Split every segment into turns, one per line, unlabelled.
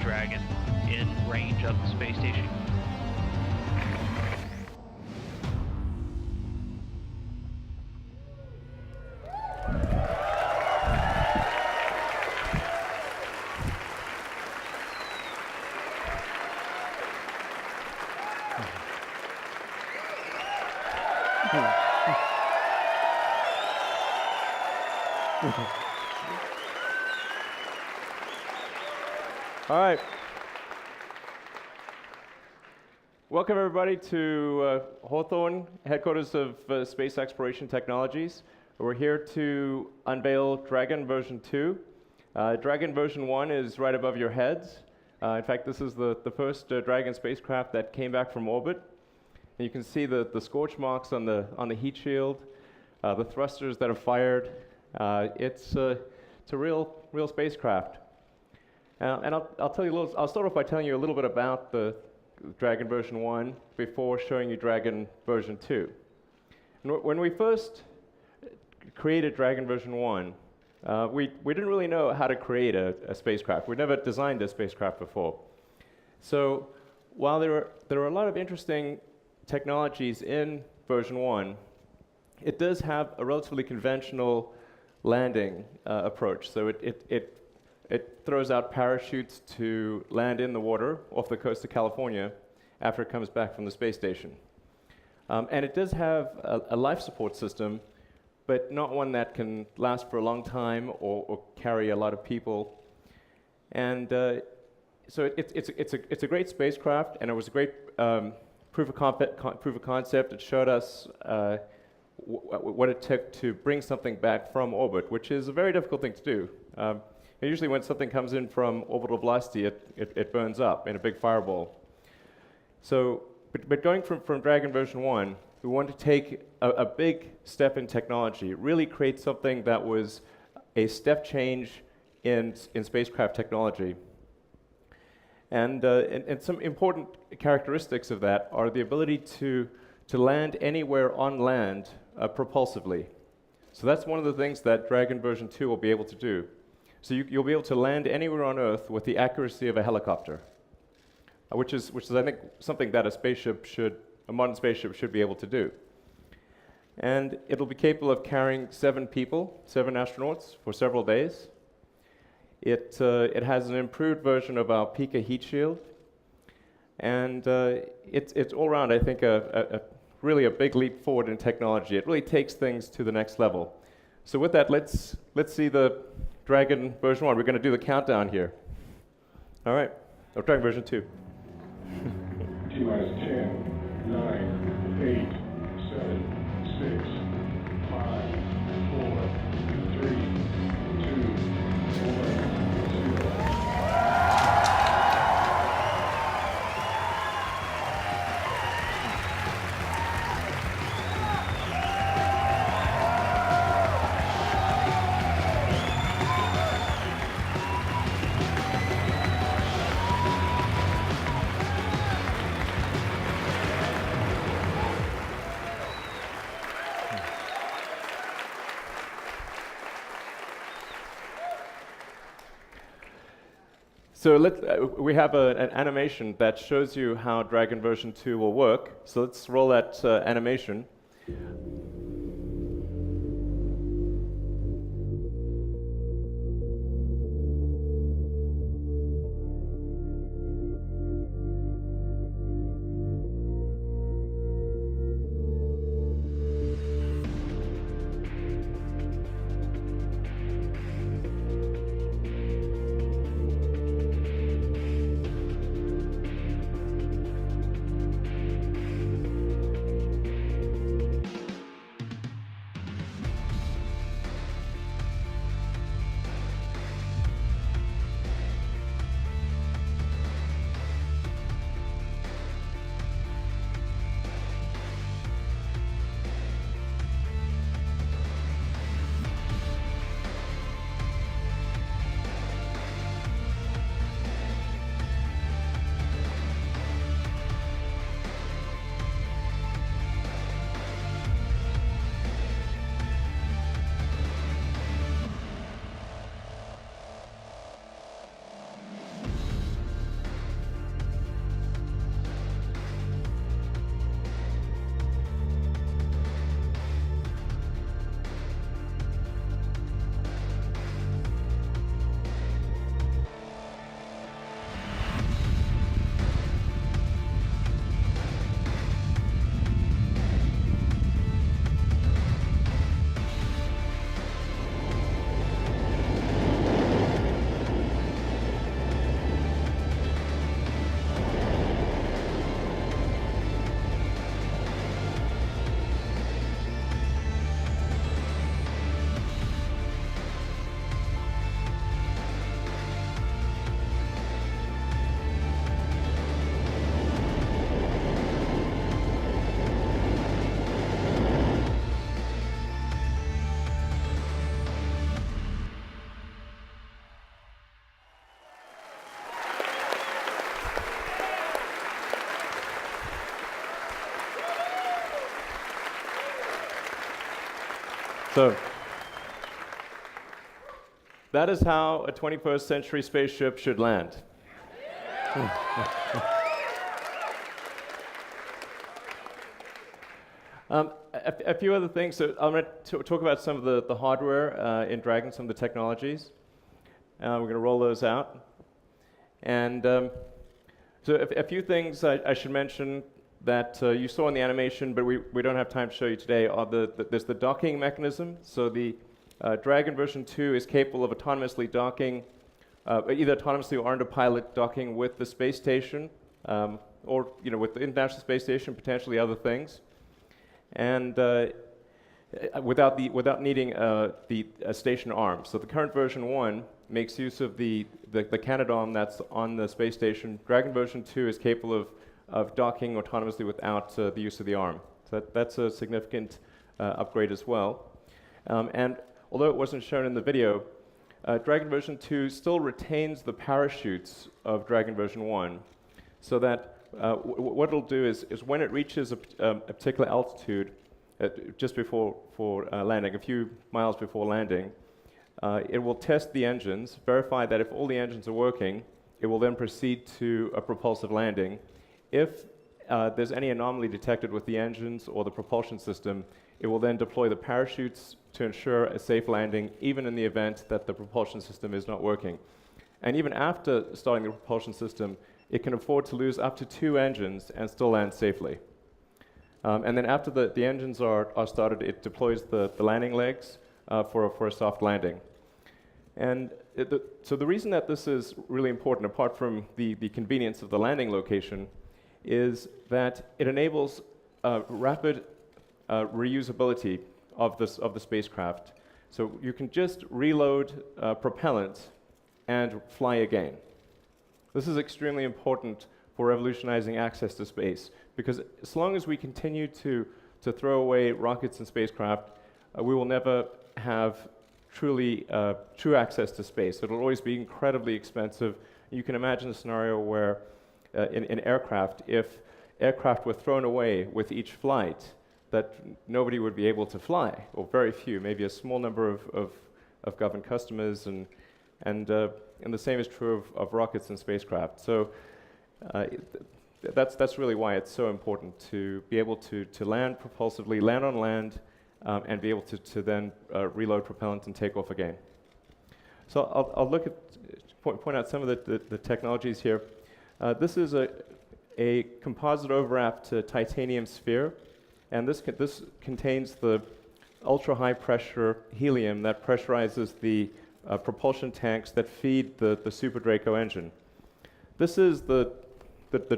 Dragon in range of the space station.
All right. Welcome, everybody, to Hawthorne, headquarters of Space Exploration Technologies. We're here to unveil Dragon version 2. Dragon version 1 is right above your heads. In fact, this is the first Dragon spacecraft that came back from orbit. And you can see the scorch marks on the heat shield, the thrusters that are fired. It's a real spacecraft. And I'll start off by telling you a little bit about the Dragon version 1 before showing you Dragon version 2. When we first created Dragon version 1, we didn't really know how to create a spacecraft. We'd never designed a spacecraft before. So while there are a lot of interesting technologies in version 1, it does have a relatively conventional landing approach. So it throws out parachutes to land in the water off the coast of California after it comes back from the space station. And it does have a life support system, but not one that can last for a long time or carry a lot of people. And so it's a great spacecraft, and it was a great proof of concept. It showed us what it took to bring something back from orbit, which is a very difficult thing to do. Usually when something comes in from orbital velocity, it burns up in a big fireball. So, but going from Dragon version 1, we wanted to take a big step in technology, really create something that was a step change in spacecraft technology. And some important characteristics of that are the ability to land anywhere on land propulsively. So that's one of the things that Dragon version 2 will be able to do. So you'll be able to land anywhere on Earth with the accuracy of a helicopter, which is I think something that a modern spaceship should be able to do. And it'll be capable of carrying 7 astronauts for several days. It has an improved version of our Pika heat shield, and it's all around, I think, really a big leap forward in technology. It really takes things to the next level. So with that, let's see the Dragon version 1. We're going to do the countdown here. All right. Oh, Dragon version 2.
T minus 10, 9, 8, 7, 6, 5, 4, 3, 2, 1.
So we have an animation that shows you how Dragon version 2 will work. So let's roll that animation. So that is how a 21st century spaceship should land. A few other things. So I'm going to talk about some of the hardware in Dragon, some of the technologies. We're going to roll those out. And so a few things I should mention that you saw in the animation, but we don't have time to show you today, are there's the docking mechanism. So the Dragon version 2 is capable of autonomously docking, either autonomously or under pilot docking with the space station, or with the International Space Station, potentially other things. And without needing the station arm. So the current version 1 makes use of the Canadarm that's on the space station. Dragon version 2 is capable of docking autonomously without the use of the arm. So that's a significant upgrade as well. And although it wasn't shown in the video, Dragon version 2 still retains the parachutes of Dragon version 1, so that what it'll do is when it reaches a particular altitude, just before landing, a few miles before landing, it will test the engines, verify that if all the engines are working, it will then proceed to a propulsive landing. If there's any anomaly detected with the engines or the propulsion system, it will then deploy the parachutes to ensure a safe landing, even in the event that the propulsion system is not working. And even after starting the propulsion system, it can afford to lose up to 2 engines and still land safely. And then after the engines are started, it deploys the landing legs for a soft landing. And so the reason that this is really important, apart from the convenience of the landing location, is that it enables rapid reusability of the spacecraft. So you can just reload propellant and fly again. This is extremely important for revolutionizing access to space, because as long as we continue to throw away rockets and spacecraft, we will never have true access to space. It'll always be incredibly expensive. You can imagine a scenario where in aircraft, if aircraft were thrown away with each flight, that nobody would be able to fly, or very few, maybe a small number of government customers, and the same is true of rockets and spacecraft. So that's really why it's so important to be able to land propulsively, land on land, and be able to then reload propellant and take off again. So I'll look at point out some of the technologies here. This is a composite overwrapped titanium sphere, and this contains the ultra-high pressure helium that pressurizes the propulsion tanks that feed the Super Draco engine. This is the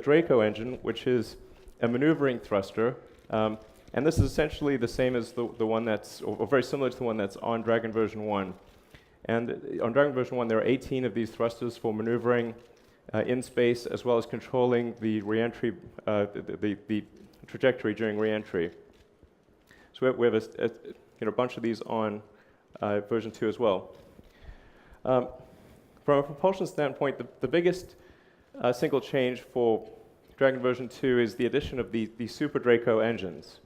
Draco engine, which is a maneuvering thruster, and this is essentially the same as the one that's, or very similar to the one that's on Dragon version 1. And on Dragon version 1, there are 18 of these thrusters for maneuvering in space, as well as controlling the reentry, the trajectory during reentry. So we have a bunch of these on version 2 as well. From a propulsion standpoint, the biggest single change for Dragon version 2 is the addition of the Super Draco engines.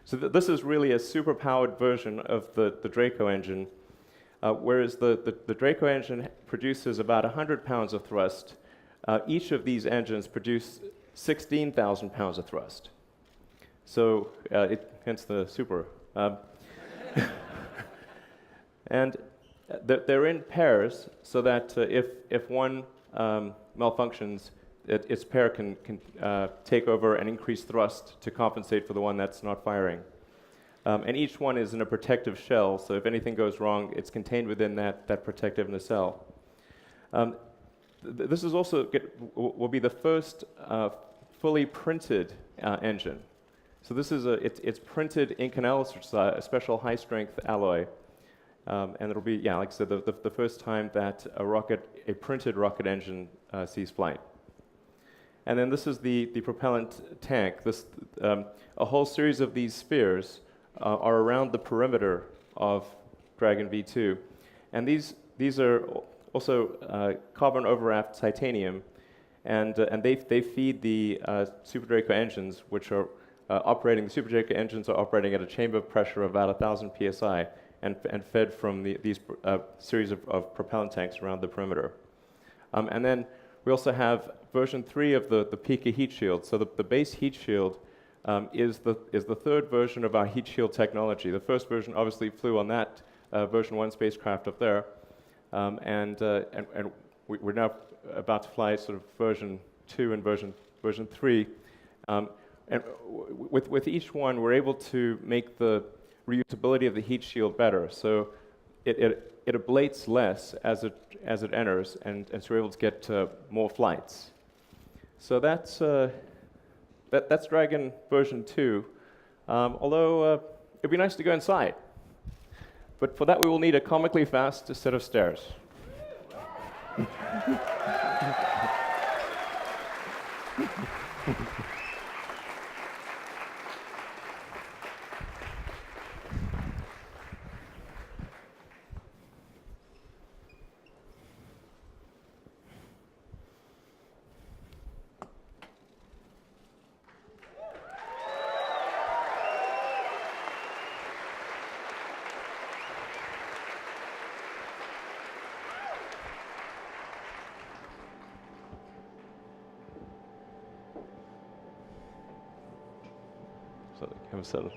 So this is really a super-powered version of the Draco engine, whereas the Draco engine produces about 100 pounds of thrust. Each of these engines produce 16,000 pounds of thrust. So hence the super. And they're in pairs, so that if one malfunctions, its pair can take over and increase thrust to compensate for the one that's not firing. And each one is in a protective shell, so if anything goes wrong, it's contained within that protective nacelle. This is also will be the first fully printed engine. So this is it's printed Inconel, which is a special high-strength alloy. And it'll be, like I said, the first time that a printed rocket engine sees flight. And then this is the propellant tank. A whole series of these spheres are around the perimeter of Dragon V2. And these are also carbon overwrapped titanium, and they feed the Super Draco engines, which are operating. The Super Draco engines are operating at a chamber pressure of about 1,000 psi, and fed from these series of propellant tanks around the perimeter. And then we also have version 3 of the Pika heat shield. So the base heat shield is the third version of our heat shield technology. The first version obviously flew on that version 1 spacecraft up there, and we're now about to fly sort of version 2 and version 3. And with each one, we're able to make the reusability of the heat shield better. So it ablates less as it enters, and so we're able to get more flights. So that's Dragon version 2. Although it'd be nice to go inside, but for that we will need a comically fast set of stairs. So have a settle.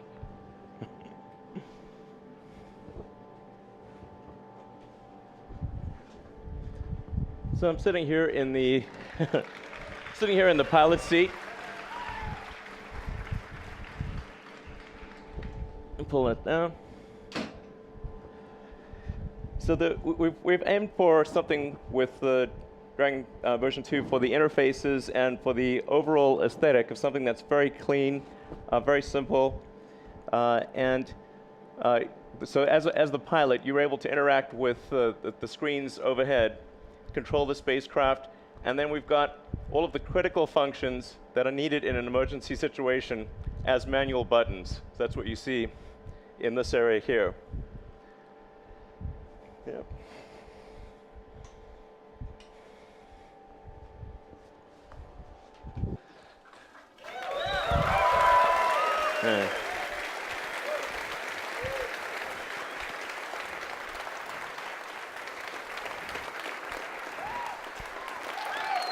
So I'm sitting here in the pilot seat. Pull it down. So we've aimed for something with the Dragon version 2 for the interfaces and for the overall aesthetic of something that's very clean, very simple, and so as the pilot, you're able to interact with the screens overhead, control the spacecraft, and then we've got all of the critical functions that are needed in an emergency situation as manual buttons. So that's what you see in this area here. Yeah. Yeah.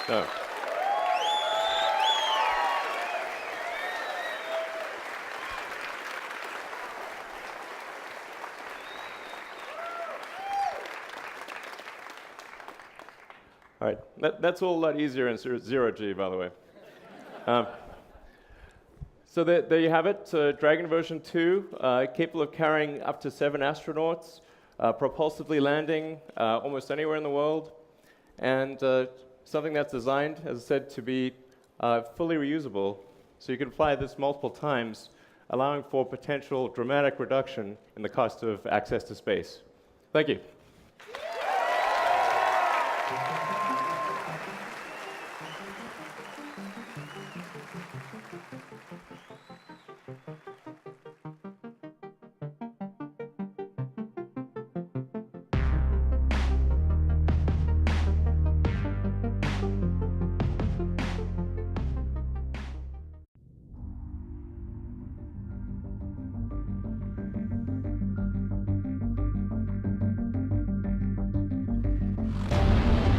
Oh. All right, that's all a lot easier in zero-G, by the way. So there you have it, Dragon version 2, capable of carrying up to 7 astronauts, propulsively landing almost anywhere in the world, and something that's designed, as I said, to be fully reusable, so you can fly this multiple times, allowing for potential dramatic reduction in the cost of access to space. Thank you.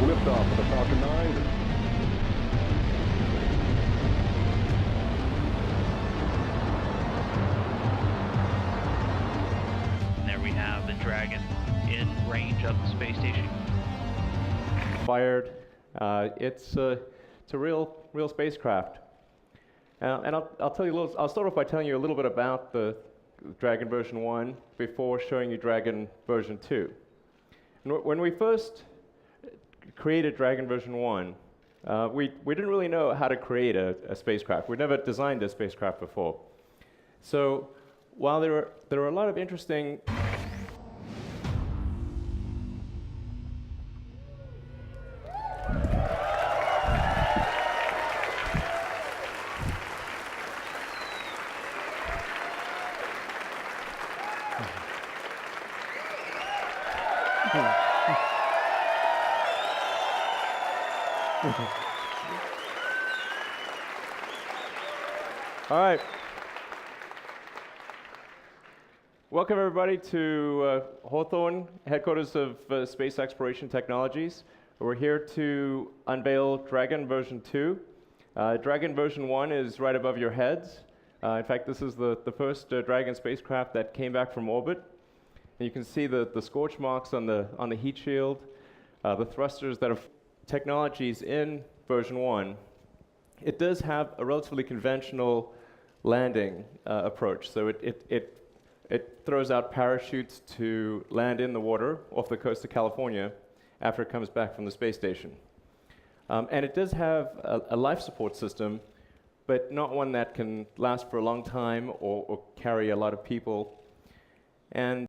Liftoff of the Falcon 9.
And there we have the Dragon in range of the space station.
Fired. It's a real spacecraft. And I'll tell you a little. I'll start off by telling you a little bit about the Dragon version 1 before showing you Dragon version 2. When we first created Dragon version 1, we didn't really know how to create a spacecraft. We'd never designed a spacecraft before. So while there are a lot of interesting All right. Welcome everybody to Hawthorne, headquarters of Space Exploration Technologies. We're here to unveil Dragon version 2. Dragon version 1 is right above your heads. In fact, this is the first Dragon spacecraft that came back from orbit. And you can see the scorch marks on the heat shield, the thrusters that are technologies in version 1. It does have a relatively conventional landing approach. So it throws out parachutes to land in the water off the coast of California after it comes back from the space station. And it does have a life support system, but not one that can last for a long time or carry a lot of people. And